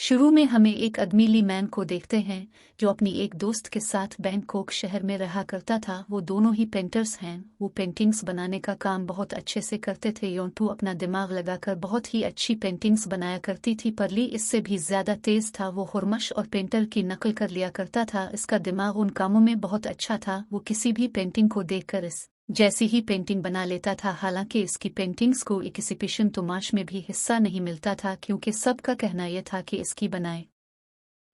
शुरू में हमें एक आदमी ली मैन को देखते हैं जो अपनी एक दोस्त के साथ बैंकॉक शहर में रहा करता था। वो दोनों ही पेंटर्स हैं। वो पेंटिंग्स बनाने का काम बहुत अच्छे से करते थे। योंटू अपना दिमाग लगाकर बहुत ही अच्छी पेंटिंग्स बनाया करती थी, पर ली इससे भी ज्यादा तेज था। वो हुरमश और पेंटर की नकल कर लिया करता था। इसका दिमाग उन कामों में बहुत अच्छा था। वो किसी भी पेंटिंग को देखकर इस जैसी ही पेंटिंग बना लेता था। हालांकि इसकी पेंटिंग्स को एग्जिबिशन तमाश में भी हिस्सा नहीं मिलता था, क्योंकि सबका कहना यह था कि इसकी बनाई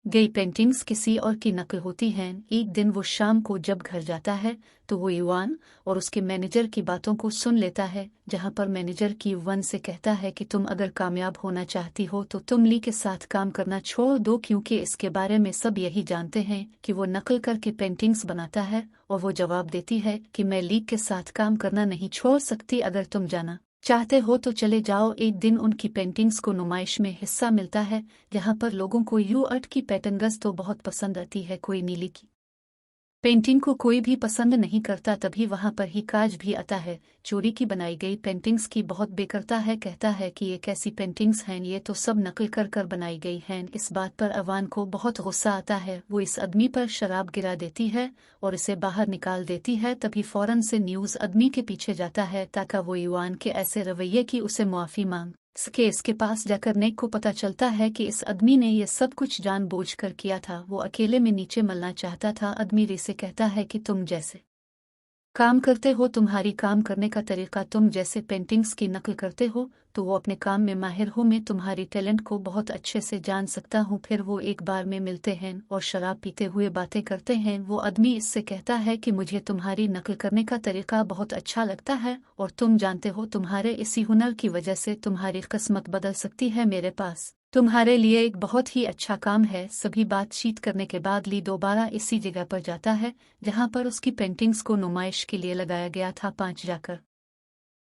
गई पेंटिंग्स किसी और की नकल होती हैं। एक दिन वो शाम को जब घर जाता है तो वो युवान और उसके मैनेजर की बातों को सुन लेता है, जहां पर मैनेजर की युवान से कहता है कि तुम अगर कामयाब होना चाहती हो तो तुम ली के साथ काम करना छोड़ दो, क्योंकि इसके बारे में सब यही जानते हैं कि वो नकल करके पेंटिंग्स बनाता है। और वो जवाब देती है कि मैं ली के साथ काम करना नहीं छोड़ सकती, अगर तुम जाना चाहते हो तो चले जाओ। एक दिन उनकी पेंटिंग्स को नुमाइश में हिस्सा मिलता है, जहां पर लोगों को यू आर्ट की पैटर्न्स तो बहुत पसंद आती है, कोई नीली की पेंटिंग को कोई भी पसंद नहीं करता। तभी वहां पर ही काज भी आता है। चोरी की बनाई गई पेंटिंग्स की बहुत बेकरता है, कहता है कि ये कैसी पेंटिंग्स हैं, ये तो सब नकल कर कर बनाई गई हैं। इस बात पर अवान को बहुत गुस्सा आता है। वो इस आदमी पर शराब गिरा देती है और इसे बाहर निकाल देती है। तभी फौरन से न्यूज आदमी के पीछे जाता है ताकि वो युवान के ऐसे रवैये की उसे माफी मांग सके। इसके पास जाकर नेक को पता चलता है कि इस आदमी ने यह सब कुछ जानबूझकर किया था। वो अकेले में नीचे मलना चाहता था। आदमी रे से कहता है कि तुम जैसे काम करते हो, तुम्हारी काम करने का तरीका, तुम जैसे पेंटिंग्स की नकल करते हो तो वो अपने काम में माहिर हो। मैं तुम्हारी टैलेंट को बहुत अच्छे से जान सकता हूँ। फिर वो एक बार में मिलते हैं और शराब पीते हुए बातें करते हैं। वो आदमी इससे कहता है कि मुझे तुम्हारी नकल करने का तरीका बहुत अच्छा लगता है और तुम जानते हो तुम्हारे इसी हुनर की वजह से तुम्हारी किस्मत बदल सकती है। मेरे पास तुम्हारे लिए एक बहुत ही अच्छा काम है। सभी बातचीत करने के बाद ली दोबारा इसी जगह पर जाता है जहां पर उसकी पेंटिंग्स को नुमाइश के लिए लगाया गया था। 5 जाकर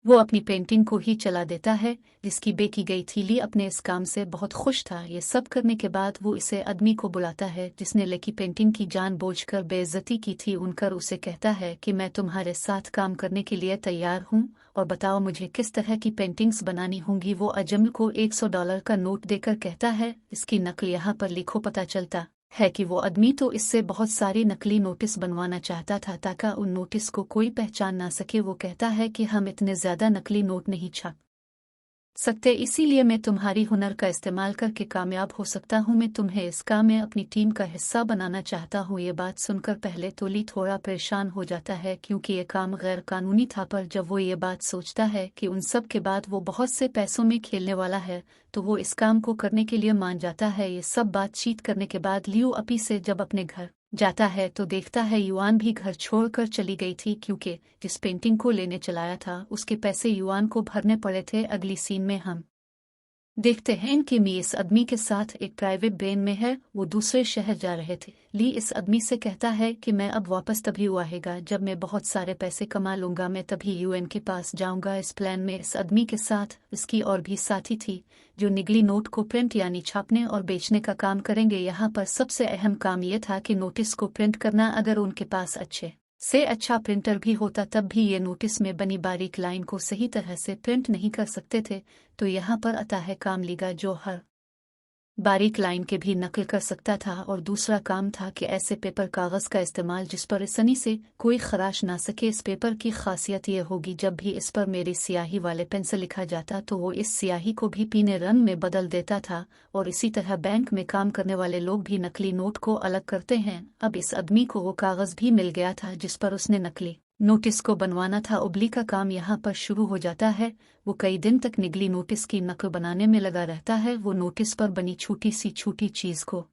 वो अपनी पेंटिंग को ही चला देता है जिसकी बेकी गई थी। ली अपने इस काम से बहुत खुश था। ये सब करने के बाद वो इसे आदमी को बुलाता है जिसने ली की पेंटिंग की जानबूझकर बेइज्जती की थी। उनकर उसे कहता है कि मैं तुम्हारे साथ काम करने के लिए तैयार हूँ और बताओ मुझे किस तरह की पेंटिंग्स बनानी होंगी। वो अजमल को $100 का नोट देकर कहता है इसकी नकल यहाँ पर लिखो। पता चलता है कि वो आदमी तो इससे बहुत सारी नकली नोटिस बनवाना चाहता था ताकि उन नोटिस को कोई पहचान ना सके। वो कहता है कि हम इतने ज्यादा नकली नोट नहीं छाप सकते, इसीलिए मैं तुम्हारी हुनर का इस्तेमाल करके कामयाब हो सकता हूँ। मैं तुम्हें इस काम में अपनी टीम का हिस्सा बनाना चाहता हूँ। ये बात सुनकर पहले तो ली थोड़ा परेशान हो जाता है क्योंकि ये काम गैर कानूनी था, पर जब वो ये बात सोचता है कि उन सब के बाद वो बहुत से पैसों में खेलने वाला है तो वो इस काम को करने के लिए मान जाता है। ये सब बातचीत करने के बाद लियो अपी से जब अपने घर जाता है तो देखता है युआन भी घर छोड़कर चली गई थी, क्योंकि जिस पेंटिंग को लेने चलाया था उसके पैसे युआन को भरने पड़े थे। अगली सीन में हम देखते हैं कि मी इस आदमी के साथ एक प्राइवेट प्लेन में है। वो दूसरे शहर जा रहे थे। ली इस आदमी से कहता है कि मैं अब वापस तभी आएगा जब मैं बहुत सारे पैसे कमा लूंगा, मैं तभी यूएन के पास जाऊंगा। इस प्लान में इस आदमी के साथ इसकी और भी साथी थी जो निगली नोट को प्रिंट यानी छापने और बेचने का काम करेंगे। यहाँ पर सबसे अहम काम यह था कि नोटिस को प्रिंट करना। अगर उनके पास अच्छे से अच्छा प्रिंटर भी होता तब भी ये नोटिस में बनी बारीक लाइन को सही तरह से प्रिंट नहीं कर सकते थे। तो यहाँ पर आता है काम लीगा, जो हर बारीक लाइन के भी नकल कर सकता था। और दूसरा काम था कि ऐसे पेपर कागज का इस्तेमाल जिस पर आसानी से कोई खराश ना सके। इस पेपर की खासियत यह होगी जब भी इस पर मेरी स्याही वाले पेन से लिखा जाता तो वो इस स्याही को भी पीले रंग में बदल देता था। और इसी तरह बैंक में काम करने वाले लोग भी नकली नोट को अलग करते हैं। अब इस आदमी को वो कागज भी मिल गया था जिस पर उसने नकली नोटिस को बनवाना था। उबली का काम यहाँ पर शुरू हो जाता है। वो कई दिन तक निगली नोटिस की नकल बनाने में लगा रहता है। वो नोटिस पर बनी छोटी चीज को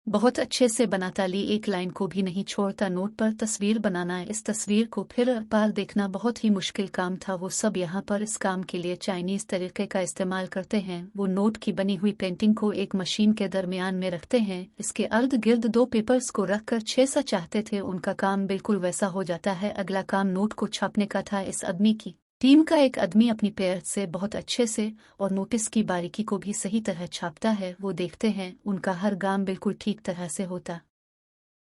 बहुत अच्छे से बनाता। ली एक लाइन को भी नहीं छोड़ता। नोट पर तस्वीर बनाना, इस तस्वीर को फिर पार देखना बहुत ही मुश्किल काम था। वो सब यहाँ पर इस काम के लिए चाइनीज तरीके का इस्तेमाल करते हैं। वो नोट की बनी हुई पेंटिंग को एक मशीन के दरमियान में रखते हैं। इसके अर्द गिर्द 2 पेपर्स को रखकर 6 सा चाहते थे। उनका काम बिल्कुल वैसा हो जाता है। अगला काम नोट को छापने का था। इस आदमी की टीम का एक आदमी अपनी पैर से बहुत अच्छे से और नोटिस की बारीकी को भी सही तरह छापता है। वो देखते हैं उनका हर काम बिल्कुल ठीक तरह से होता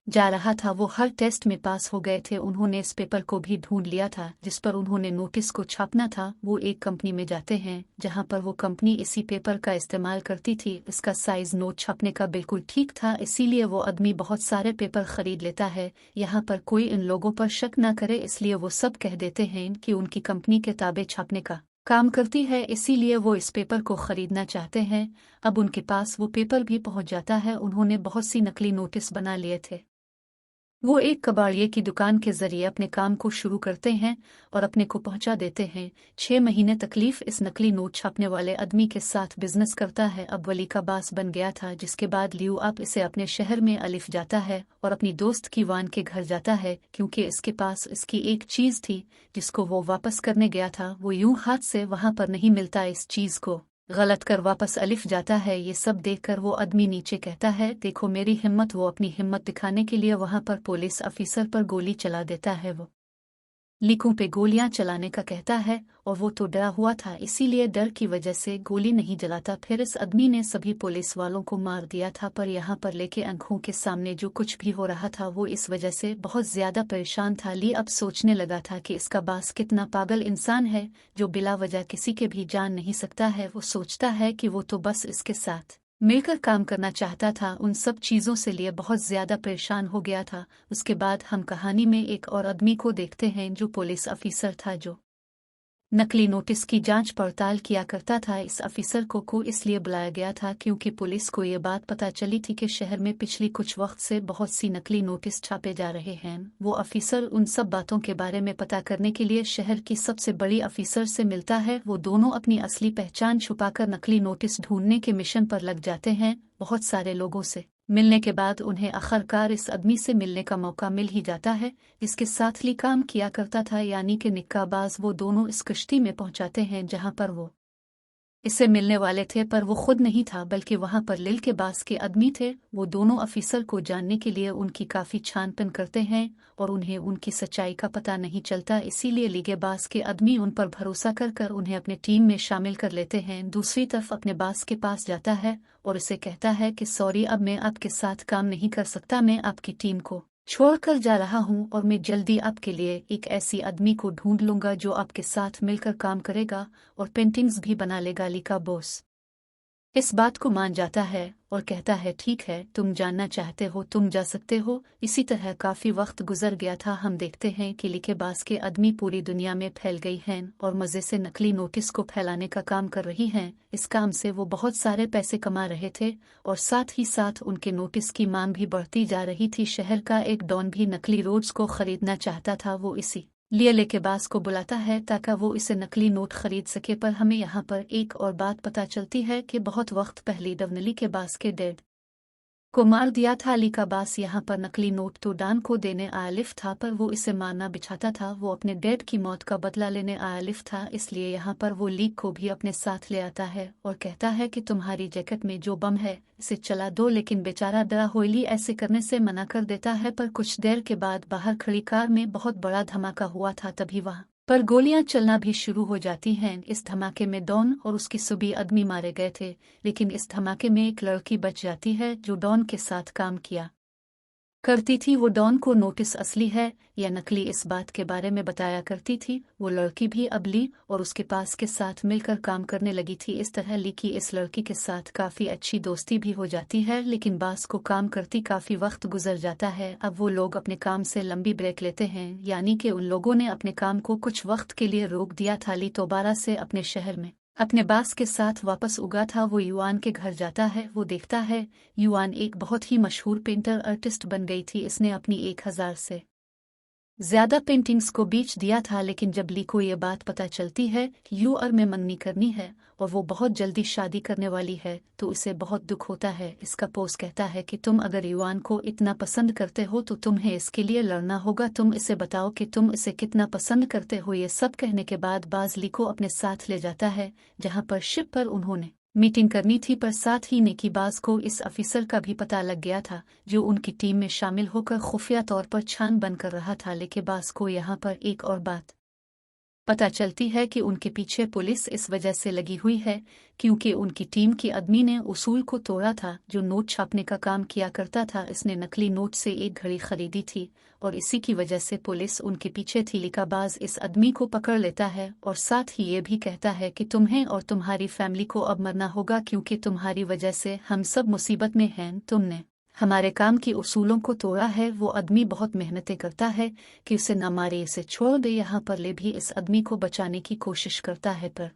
जा रहा था वो हर टेस्ट में पास हो गए थे। उन्होंने इस पेपर को भी ढूंढ लिया था जिस पर उन्होंने नोटिस को छापना था। वो एक कंपनी में जाते हैं जहां पर वो कंपनी इसी पेपर का इस्तेमाल करती थी। इसका साइज नोट छापने का बिल्कुल ठीक था, इसीलिए वो आदमी बहुत सारे पेपर खरीद लेता है। यहाँ पर कोई इन लोगों पर शक न करे, इसलिए वो सब कह देते हैं कि उनकी कंपनी किताबें छापने का काम करती है, इसीलिए वो इस पेपर को खरीदना चाहते हैं। अब उनके पास वो पेपर भी पहुंच जाता है। उन्होंने बहुत सी नकली नोटिस बना लिए थे। वो एक कबाड़िए की दुकान के जरिए अपने काम को शुरू करते हैं और अपने को पहुंचा देते हैं। 6 महीने तकलीफ इस नकली नोट छापने वाले आदमी के साथ बिजनेस करता है। अब वली का बास बन गया था, जिसके बाद लियू आप इसे अपने शहर में अलिफ जाता है और अपनी दोस्त की वान के घर जाता है, क्योंकि इसके पास इसकी एक चीज थी जिसको वो वापस करने गया था। वो यूं हाथ से वहां पर नहीं मिलता, इस चीज को गलत कर वापस अलिफ जाता है। ये सब देखकर वो आदमी नीचे कहता है, देखो मेरी हिम्मत। वो अपनी हिम्मत दिखाने के लिए वहां पर पुलिस ऑफिसर पर गोली चला देता है। वो लीकों पे गोलियां चलाने का कहता है और वो तो डरा हुआ था, इसीलिए डर की वजह से गोली नहीं जलाता। फिर इस आदमी ने सभी पुलिस वालों को मार दिया था, पर यहाँ पर लेके आंखों के सामने जो कुछ भी हो रहा था वो इस वजह से बहुत ज्यादा परेशान था। ली अब सोचने लगा था कि इसका बास कितना पागल इंसान है जो बिला वजह किसी के भी जान नहीं सकता है। वो सोचता है कि वो तो बस इसके साथ मिलकर काम करना चाहता था, उन सब चीजों से लिए बहुत ज्यादा परेशान हो गया था। उसके बाद हम कहानी में एक और आदमी को देखते हैं जो पुलिस ऑफिसर था, जो नकली नोटिस की जांच पड़ताल किया करता था। इस ऑफिसर को इसलिए बुलाया गया था क्योंकि पुलिस को ये बात पता चली थी कि शहर में पिछली कुछ वक्त से बहुत सी नकली नोटिस छापे जा रहे हैं। वो ऑफिसर उन सब बातों के बारे में पता करने के लिए शहर की सबसे बड़ी ऑफिसर से मिलता है। वो दोनों अपनी असली पहचान छुपाकर नकली नोटिस ढूंढने के मिशन पर लग जाते हैं। बहुत सारे लोगों से मिलने के बाद उन्हें आखिरकार इस आदमी से मिलने का मौका मिल ही जाता है जिसके साथ ली काम किया करता था, यानी कि निक्काबाज। वो दोनों इस कश्ती में पहुंचाते हैं जहां पर वो इससे मिलने वाले थे, पर वो खुद नहीं था बल्कि वहां पर लिल के बास के आदमी थे। वो दोनों ऑफिसर को जानने के लिए उनकी काफी छानबीन करते हैं और उन्हें उनकी सच्चाई का पता नहीं चलता, इसीलिए लीगे बास के आदमी उन पर भरोसा कर उन्हें अपने टीम में शामिल कर लेते हैं। दूसरी तरफ अपने बास के पास जाता है और उसे कहता है कि सॉरी, अब मैं आपके साथ काम नहीं कर सकता, मैं आपकी टीम को छोड़कर जा रहा हूं और मैं जल्दी आपके लिए एक ऐसी आदमी को ढूंढ लूंगा जो आपके साथ मिलकर काम करेगा और पेंटिंग्स भी बना लेगा। लीका बॉस इस बात को मान जाता है और कहता है, ठीक है, तुम जानना चाहते हो तुम जा सकते हो। इसी तरह काफी वक्त गुजर गया था। हम देखते हैं कि लीके बास के आदमी पूरी दुनिया में फैल गई हैं और मजे से नकली नोटिस को फैलाने का काम कर रही हैं। इस काम से वो बहुत सारे पैसे कमा रहे थे और साथ ही साथ उनके नोटिस की मांग भी बढ़ती जा रही थी। शहर का एक डॉन भी नकली रोड्स को खरीदना चाहता था। वो इसी लिए लेके बास को बुलाता है ताकि वो इसे नकली नोट खरीद सके। पर हमें यहाँ पर एक और बात पता चलती है कि बहुत वक्त पहले डवनली के बास के डैड को मार दिया था। अली का बास यहाँ पर नकली नोट तो डान को देने आलिफ था, पर वो इसे मारना बिछाता था। वो अपने डैड की मौत का बदला लेने आलिफ था, इसलिए यहाँ पर वो लीक को भी अपने साथ ले आता है और कहता है कि तुम्हारी जैकेट में जो बम है इसे चला दो। लेकिन बेचारा डरा होइली ऐसे करने से मना कर देता है। पर कुछ देर के बाद बाहर खड़ी कार में बहुत बड़ा धमाका हुआ था, तभी वहाँ पर गोलियां चलना भी शुरू हो जाती हैं। इस धमाके में डॉन और उसके सभी आदमी मारे गए थे, लेकिन इस धमाके में एक लड़की बच जाती है जो डॉन के साथ काम किया करती थी। वो डॉन को नोटिस असली है या नकली इस बात के बारे में बताया करती थी। वो लड़की भी अब ली और उसके पास के साथ मिलकर काम करने लगी थी। इस तरह ली की इस लड़की के साथ काफी अच्छी दोस्ती भी हो जाती है, लेकिन बास को काम करती काफी वक्त गुजर जाता है। अब वो लोग अपने काम से लंबी ब्रेक लेते हैं, यानी कि उन लोगों ने अपने काम को कुछ वक्त के लिए रोक दिया था। ली दोबारा से अपने शहर में अपने बास के साथ वापस उगा था। वो युआन के घर जाता है। वो देखता है युआन एक बहुत ही मशहूर पेंटर आर्टिस्ट बन गई थी। इसने अपनी 1000 से ज्यादा पेंटिंग्स को बेच दिया था, लेकिन जब ली को ये बात पता चलती है कि यूआर में मंगनी करनी है और वो बहुत जल्दी शादी करने वाली है, तो उसे बहुत दुख होता है। इसका पोस कहता है कि तुम अगर युआन को इतना पसंद करते हो तो तुम्हें इसके लिए लड़ना होगा। तुम इसे बताओ कि तुम इसे कितना पसंद करते हो। ये सब कहने के बाद बाज ली को अपने साथ ले जाता है जहां पर शिप पर उन्होंने मीटिंग करनी थी, पर साथ ही नेकीबाज को इस ऑफिसर का भी पता लग गया था जो उनकी टीम में शामिल होकर खुफिया तौर पर छान बन कर रहा था। लेकिन बास को यहाँ पर एक और बात पता चलती है कि उनके पीछे पुलिस इस वजह से लगी हुई है क्योंकि उनकी टीम की आदमी ने उसूल को तोड़ा था जो नोट छापने का काम किया करता था। इसने नकली नोट से एक घड़ी खरीदी थी और इसी की वजह से पुलिस उनके पीछे थी। लिकाबाज इस आदमी को पकड़ लेता है और साथ ही ये भी कहता है कि तुम्हें और तुम्हारी फैमिली को अब मरना होगा क्योंकि तुम्हारी वजह से हम सब मुसीबत में हैं। तुमने हमारे काम की उसूलों को तोड़ा है। वो आदमी बहुत मेहनतें करता है कि उसे न मारे, इसे छोड़ दे। यहाँ पर ले भी इस आदमी को बचाने की कोशिश करता है पर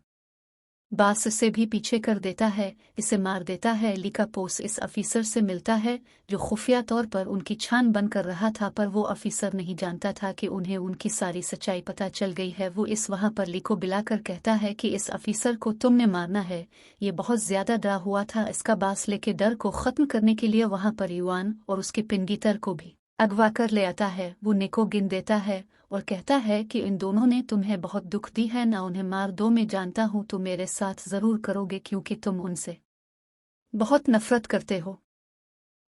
बास इसे भी पीछे कर देता है, इसे मार देता है। लिकापोस इस अफीसर से मिलता है जो खुफिया तौर पर उनकी छानबीन कर रहा था, पर वो अफीसर नहीं जानता था कि उन्हें उनकी सारी सच्चाई पता चल गई है। वो इस वहाँ पर ली को बुलाकर कहता है कि इस अफीसर को तुमने मारना है, ये बहुत ज्यादा डरा हुआ था। इसका बास लेके डर को खत्म करने के लिए वहाँ पर युआन और उसके पिंडीतर को भी अगवा कर ले आता है। वो निको गिन देता है और कहता है कि इन दोनों ने तुम्हें बहुत दुख दी है ना, उन्हें मार दो। मैं जानता हूँ तुम मेरे साथ जरूर करोगे क्योंकि तुम उनसे बहुत नफरत करते हो।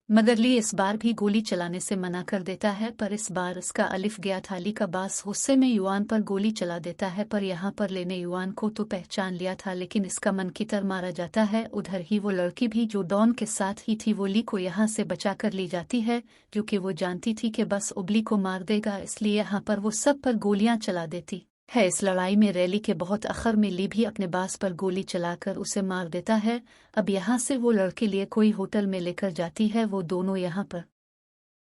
मगर ली इस बार भी गोली चलाने से मना कर देता है, पर इस बार इसका अलिफ गया था। ली का बास गुस्से में युआन पर गोली चला देता है, पर यहाँ पर लेने युआन को तो पहचान लिया था लेकिन इसका मन की तरह मारा जाता है। उधर ही वो लड़की भी जो डॉन के साथ ही थी वो ली को यहाँ से बचा कर ली जाती है, क्योंकि वो जानती थी कि बस उबली को मार देगा, इसलिए यहाँ पर वो सब पर गोलियां चला देती है। इस लड़ाई में रैली के बहुत आखिर में ली भी अपने बास पर गोली चलाकर उसे मार देता है। अब यहाँ से वो लड़के लिए कोई होटल में लेकर जाती है। वो दोनों यहाँ पर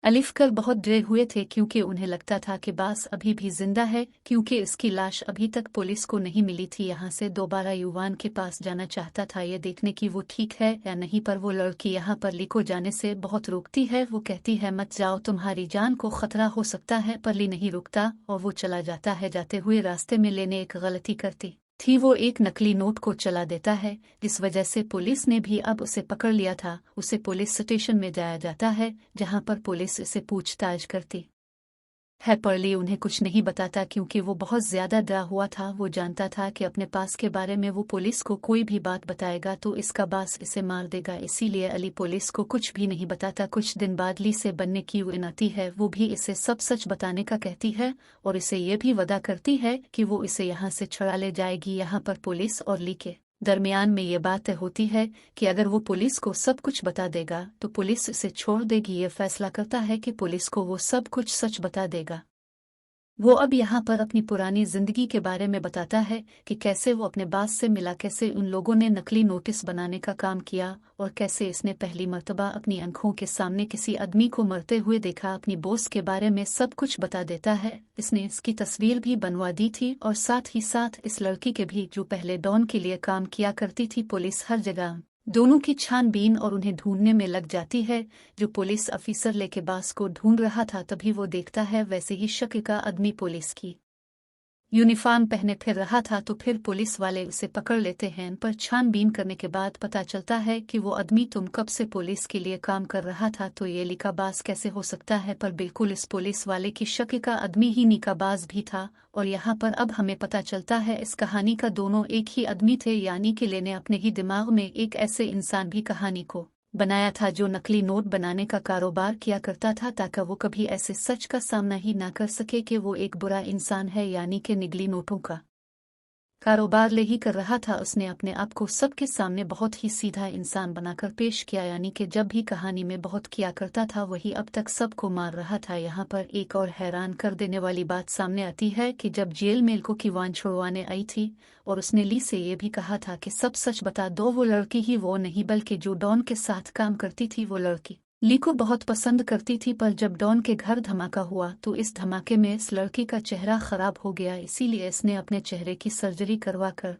अलिफ कर बहुत डरे हुए थे क्योंकि उन्हें लगता था कि बास अभी भी जिंदा है, क्योंकि इसकी लाश अभी तक पुलिस को नहीं मिली थी। यहाँ से दोबारा युवान के पास जाना चाहता था ये देखने की वो ठीक है या नहीं, पर वो लड़की यहाँ पर ली को जाने से बहुत रोकती है। वो कहती है मत जाओ, तुम्हारी जान को खतरा हो सकता है, पर ली नहीं रुकता और वो चला जाता है। जाते हुए रास्ते में लेने एक गलती करती थी, वो एक नकली नोट को चला देता है जिस वजह से पुलिस ने भी अब उसे पकड़ लिया था। उसे पुलिस स्टेशन में जाया जाता है जहां पर पुलिस इसे पूछताछ करती है, पर ली उन्हें कुछ नहीं बताता क्योंकि वो बहुत ज्यादा डरा हुआ था। वो जानता था कि अपने पास के बारे में वो पुलिस को कोई भी बात बताएगा तो इसका बास इसे मार देगा, इसीलिए अली पुलिस को कुछ भी नहीं बताता। कुछ दिन बाद ली से बनने की उन आती है, वो भी इसे सब सच बताने का कहती है और इसे ये भी वादा करती है कि वो इसे यहाँ से छुड़ा ले जाएगी। यहाँ पर पुलिस और ली के दरमियान में ये बात तय होती है कि अगर वो पुलिस को सब कुछ बता देगा तो पुलिस इसे छोड़ देगी। ये फैसला करता है कि पुलिस को वो सब कुछ सच बता देगा। वो अब यहाँ पर अपनी पुरानी जिंदगी के बारे में बताता है कि कैसे वो अपने बास से मिला, कैसे उन लोगों ने नकली नोटिस बनाने का काम किया और कैसे इसने पहली मर्तबा अपनी आंखों के सामने किसी आदमी को मरते हुए देखा। अपनी बॉस के बारे में सब कुछ बता देता है। इसने इसकी तस्वीर भी बनवा दी थी और साथ ही साथ इस लड़की के भी जो पहले डॉन के लिए काम किया करती थी। पुलिस हर जगह दोनों की छानबीन और उन्हें ढूंढने में लग जाती है। जो पुलिस अफीसर लेके बास को ढूंढ रहा था तभी वो देखता है वैसे ही शक्ल का आदमी पुलिस की यूनिफॉर्म पहने फिर रहा था, तो फिर पुलिस वाले उसे पकड़ लेते हैं। पर छानबीन करने के बाद पता चलता है कि वो आदमी तुम कब से पुलिस के लिए काम कर रहा था, तो ये लिकाबाज कैसे हो सकता है। पर बिल्कुल इस पुलिस वाले की शक्ल का आदमी ही निकाबाज भी था और यहाँ पर अब हमें पता चलता है इस कहानी का दोनों एक ही आदमी थे, यानी कि लेने अपने ही दिमाग में एक ऐसे इंसान भी कहानी को बनाया था जो नकली नोट बनाने का कारोबार किया करता था, ताकि वो कभी ऐसे सच का सामना ही ना कर सके कि वो एक बुरा इंसान है, यानी कि नकली नोटों का कारोबार ले ही कर रहा था। उसने अपने आप को सबके सामने बहुत ही सीधा इंसान बनाकर पेश किया, यानी कि जब भी कहानी में बहुत किया करता था वही अब तक सबको मार रहा था। यहाँ पर एक और हैरान कर देने वाली बात सामने आती है कि जब जेल में को की वान छुड़वाने आई थी और उसने ली से ये भी कहा था कि सब सच बता दो, वो लड़की ही वो नहीं बल्कि जो डॉन के साथ काम करती थी वो लड़की ली को बहुत पसंद करती थी। पर जब डॉन के घर धमाका हुआ तो इस धमाके में इस लड़की का चेहरा खराब हो गया, इसीलिए इसने अपने चेहरे की सर्जरी करवाकर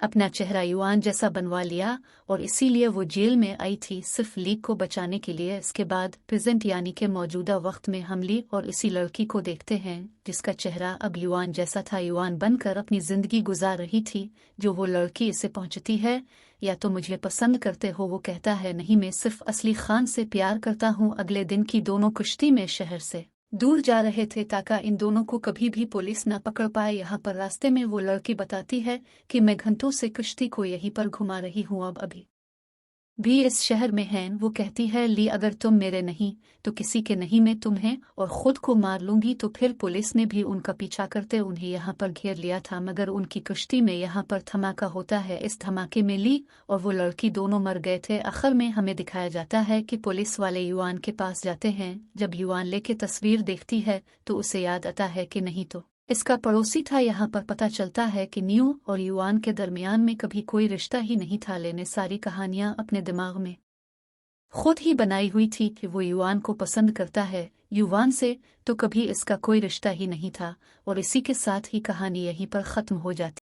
अपना चेहरा युआन जैसा बनवा लिया और इसीलिए वो जेल में आई थी सिर्फ ली को बचाने के लिए। इसके बाद प्रेजेंट यानी के मौजूदा वक्त में हम ली और इसी लड़की को देखते हैं जिसका चेहरा अब युआन जैसा था। युआन बनकर अपनी जिंदगी गुजार रही थी। जो वो लड़की इसे पहुंचती है या तो मुझे पसंद करते हो, वो कहता है नहीं मैं सिर्फ असली खान से प्यार करता हूँ। अगले दिन की दोनों कुश्ती में शहर से दूर जा रहे थे ताकि इन दोनों को कभी भी पुलिस न पकड़ पाए। यहाँ पर रास्ते में वो लड़की बताती है कि मैं घंटों से कुश्ती को यहीं पर घुमा रही हूँ, अब अभी भी इस शहर में हैं। वो कहती है, ली अगर तुम मेरे नहीं तो किसी के नहीं में तुम हैं और खुद को मार लूंगी। तो फिर पुलिस ने भी उनका पीछा करते उन्हें यहाँ पर घेर लिया था, मगर उनकी कश्ती में यहाँ पर धमाका होता है। इस धमाके में ली और वो लड़की दोनों मर गए थे। आखिर में हमें दिखाया जाता है कि पुलिस वाले युआन के पास जाते हैं। जब युआन लेके तस्वीर देखती है तो उसे याद आता है कि नहीं तो इसका पड़ोसी था। यहाँ पर पता चलता है कि न्यू और युआन के दरमियान में कभी कोई रिश्ता ही नहीं था। लेने सारी कहानियां अपने दिमाग में खुद ही बनाई हुई थी कि वो युआन को पसंद करता है, युवान से तो कभी इसका कोई रिश्ता ही नहीं था। और इसी के साथ ही कहानी यहीं पर ख़त्म हो जाती।